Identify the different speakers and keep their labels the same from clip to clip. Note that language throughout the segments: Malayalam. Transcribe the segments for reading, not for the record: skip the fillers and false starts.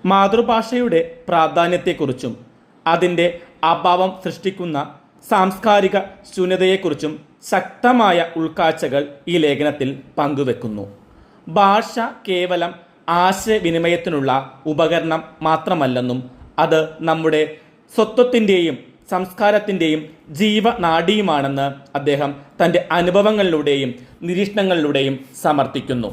Speaker 1: മാതൃഭാഷയുടെ പ്രാധാന്യത്തെക്കുറിച്ചും അതിൻ്റെ അഭാവം സൃഷ്ടിക്കുന്ന സാംസ്കാരിക ശൂന്യതയെക്കുറിച്ചും ശക്തമായ ഉൾക്കാഴ്ചകൾ ഈ ലേഖനത്തിൽ പങ്കുവെക്കുന്നു. ഭാഷ കേവലം ആശയവിനിമയത്തിനുള്ള ഉപകരണം മാത്രമല്ലെന്നും അത് നമ്മുടെ സ്വത്വത്തിൻ്റെയും സംസ്കാരത്തിൻ്റെയും ജീവനാഡിയുമാണെന്ന് അദ്ദേഹം തൻ്റെ അനുഭവങ്ങളിലൂടെയും നിരീക്ഷണങ്ങളിലൂടെയും സമർത്ഥിക്കുന്നു.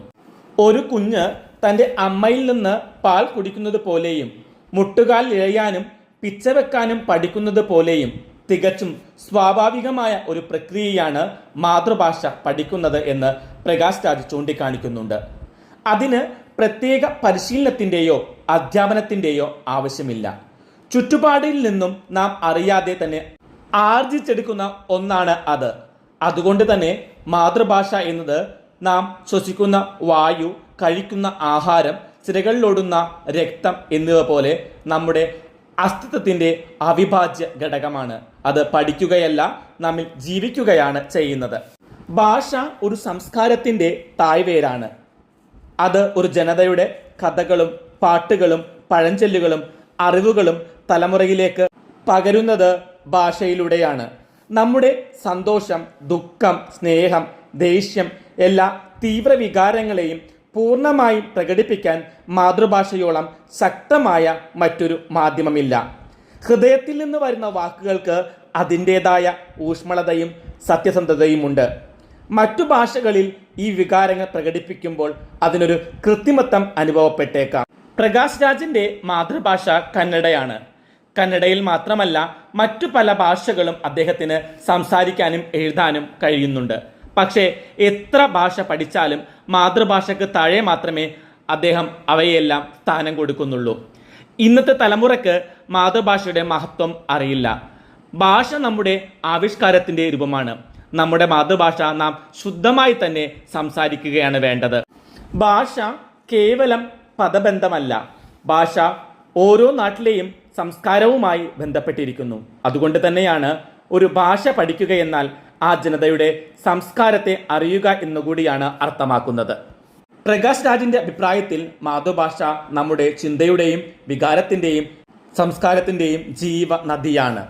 Speaker 1: ഒരു കുഞ്ഞ് തൻ്റെ അമ്മയിൽ നിന്ന് പാൽ കുടിക്കുന്നത് പോലെയും മുട്ടുകാൽ ഇഴയാനും പിച്ചവെക്കാനും പഠിക്കുന്നത് പോലെയും തികച്ചും സ്വാഭാവികമായ ഒരു പ്രക്രിയയാണ് മാതൃഭാഷ പഠിക്കുന്നത് എന്ന് പ്രകാശ് രാജ് ചൂണ്ടിക്കാണിക്കുന്നുണ്ട്. അതിന് പ്രത്യേക പരിശീലനത്തിൻ്റെയോ അധ്യാപനത്തിൻ്റെയോ ആവശ്യമില്ല. ചുറ്റുപാടിൽ നിന്നും നാം അറിയാതെ തന്നെ ആർജിച്ചെടുക്കുന്ന ഒന്നാണ് അത്. അതുകൊണ്ട് തന്നെ മാതൃഭാഷ എന്നത് നാം ശ്വസിക്കുന്ന വായു, കഴിക്കുന്ന ആഹാരം, സിരകളിലോടുന്ന രക്തം എന്നിവ പോലെ നമ്മുടെ അസ്തിത്വത്തിൻ്റെ അവിഭാജ്യ ഘടകമാണ്. അത് പഠിക്കുകയല്ല, നമ്മിൽ ജീവിക്കുകയാണ് ചെയ്യുന്നത്. ഭാഷ ഒരു സംസ്കാരത്തിൻ്റെ തായ്വേരാണ്. അത് ഒരു ജനതയുടെ കഥകളും പാട്ടുകളും പഴഞ്ചൊല്ലുകളും അറിവുകളും തലമുറയിലേക്ക് പകരുന്നത് ഭാഷയിലൂടെയാണ്. നമ്മുടെ സന്തോഷം, ദുഃഖം, സ്നേഹം, ദേഷ്യം എല്ലാ തീവ്ര വികാരങ്ങളെയും പൂർണ്ണമായും പ്രകടിപ്പിക്കാൻ മാതൃഭാഷയോളം ശക്തമായ മറ്റൊരു മാധ്യമമില്ല. ഹൃദയത്തിൽ നിന്ന് വരുന്ന വാക്കുകൾക്ക് അതിൻ്റെതായ ഊഷ്മളതയും സത്യസന്ധതയുമുണ്ട്. മറ്റു ഭാഷകളിൽ ഈ വികാരങ്ങൾ പ്രകടിപ്പിക്കുമ്പോൾ അതിനൊരു കൃത്രിമത്വം അനുഭവപ്പെട്ടേക്കാം. പ്രകാശ് രാജിൻ്റെ മാതൃഭാഷ കന്നഡയാണ്. കന്നഡയിൽ മാത്രമല്ല മറ്റു പല ഭാഷകളും അദ്ദേഹത്തിന് സംസാരിക്കാനും എഴുതാനും കഴിയുന്നുണ്ട്. പക്ഷേ എത്ര ഭാഷ പഠിച്ചാലും മാതൃഭാഷയ്ക്ക് താഴെ മാത്രമേ അദ്ദേഹം അവയെല്ലാം സ്ഥാനം കൊടുക്കുന്നുള്ളൂ. ഇന്നത്തെ തലമുറയ്ക്ക് മാതൃഭാഷയുടെ മഹത്വം അറിയില്ല. ഭാഷ നമ്മുടെ ആവിഷ്കാരത്തിൻ്റെ രൂപമാണ്. നമ്മുടെ മാതൃഭാഷ നാം ശുദ്ധമായി തന്നെ സംസാരിക്കുകയാണ് വേണ്ടത്. ഭാഷ കേവലം പദബന്ധമല്ല. ഭാഷ ഓരോ നാട്ടിലെയും സംസ്കാരവുമായി ബന്ധപ്പെട്ടിരിക്കുന്നു. അതുകൊണ്ട് തന്നെയാണ് ഒരു ഭാഷ പഠിക്കുക എന്നാൽ ആ ജനതയുടെ സംസ്കാരത്തെ അറിയുക എന്നുകൂടിയാണ് അർത്ഥമാക്കുന്നത്. പ്രകാശ് രാജിൻ്റെ അഭിപ്രായത്തിൽ മാതൃഭാഷ നമ്മുടെ ചിന്തയുടെയും വികാരത്തിൻ്റെയും സംസ്കാരത്തിൻ്റെയും ജീവനദിയാണ്.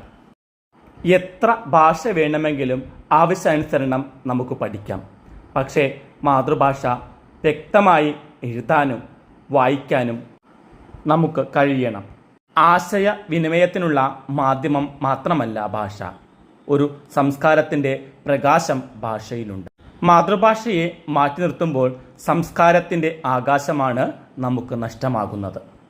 Speaker 1: എത്ര ഭാഷ വേണമെങ്കിലും ആവശ്യാനുസരണം നമുക്ക് പഠിക്കാം. പക്ഷേ മാതൃഭാഷ വ്യക്തമായി എഴുതാനും വായിക്കാനും നമുക്ക് കഴിയണം. ആശയവിനിമയത്തിനുള്ള മാധ്യമം മാത്രമല്ല ഭാഷ. ഒരു സംസ്കാരത്തിൻ്റെ പ്രകാശം ഭാഷയിലുണ്ട്. മാതൃഭാഷയെ മാറ്റി നിർത്തുമ്പോൾ സംസ്കാരത്തിൻ്റെ ആകാശമാണ് നമുക്ക് നഷ്ടമാകുന്നത്.